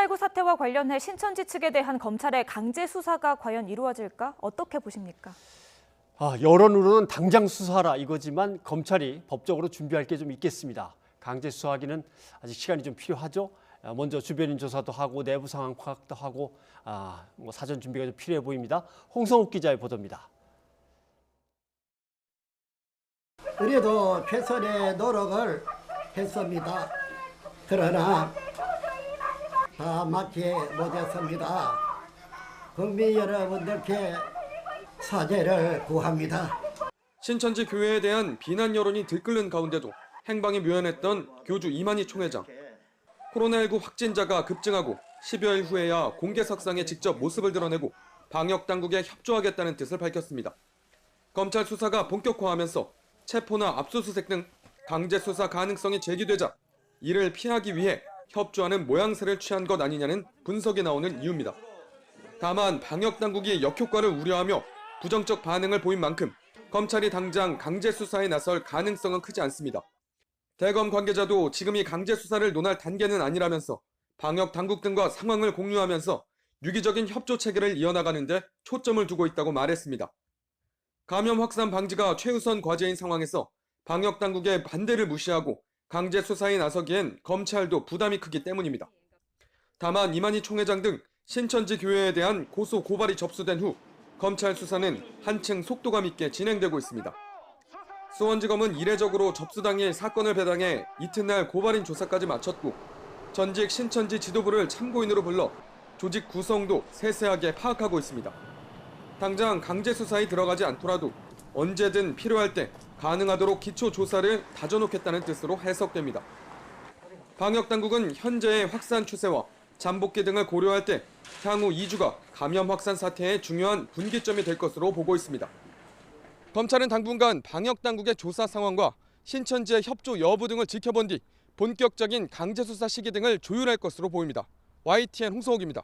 코로나19 사태와 관련해 신천지 측에 대한 검찰의 강제 수사가 과연 이루어질까? 어떻게 보십니까? 여론으로는 당장 수사하라 이거지만 검찰이 법적으로 준비할 게 좀 있겠습니다. 강제 수사하기는 아직 시간이 좀 필요하죠. 먼저 주변인 조사도 하고 내부 상황 파악도 하고 사전 준비가 좀 필요해 보입니다. 홍성욱 기자의 보도입니다. 그래도 최선의 노력을 했습니다. 그러나 다 맞지 못했습니다. 국민 여러분들께 사죄를 구합니다. 신천지 교회에 대한 비난 여론이 들끓는 가운데도 행방이 묘연했던 교주 이만희 총회장. 코로나19 확진자가 급증하고 10여일 후에야 공개석상에 직접 모습을 드러내고 방역당국에 협조하겠다는 뜻을 밝혔습니다. 검찰 수사가 본격화하면서 체포나 압수수색 등 강제 수사 가능성이 제기되자 이를 피하기 위해 협조하는 모양새를 취한 것 아니냐는 분석이 나오는 이유입니다. 다만 방역당국이 역효과를 우려하며 부정적 반응을 보인 만큼 검찰이 당장 강제 수사에 나설 가능성은 크지 않습니다. 대검 관계자도 지금이 강제 수사를 논할 단계는 아니라면서 방역당국 등과 상황을 공유하면서 유기적인 협조 체계를 이어나가는 데 초점을 두고 있다고 말했습니다. 감염 확산 방지가 최우선 과제인 상황에서 방역당국의 반대를 무시하고 강제 수사에 나서기엔 검찰도 부담이 크기 때문입니다. 다만 이만희 총회장 등 신천지 교회에 대한 고소 고발이 접수된 후 검찰 수사는 한층 속도감 있게 진행되고 있습니다. 수원지검은 이례적으로 접수 당일 사건을 배당해 이튿날 고발인 조사까지 마쳤고 전직 신천지 지도부를 참고인으로 불러 조직 구성도 세세하게 파악하고 있습니다. 당장 강제 수사에 들어가지 않더라도 언제든 필요할 때 가능하도록 기초 조사를 다져놓겠다는 뜻으로 해석됩니다. 방역당국은 현재의 확산 추세와 잠복기 등을 고려할 때 향후 2주가 감염 확산 사태의 중요한 분기점이 될 것으로 보고 있습니다. 검찰은 당분간 방역당국의 조사 상황과 신천지의 협조 여부 등을 지켜본 뒤 본격적인 강제 수사 시기 등을 조율할 것으로 보입니다. YTN 홍성욱입니다.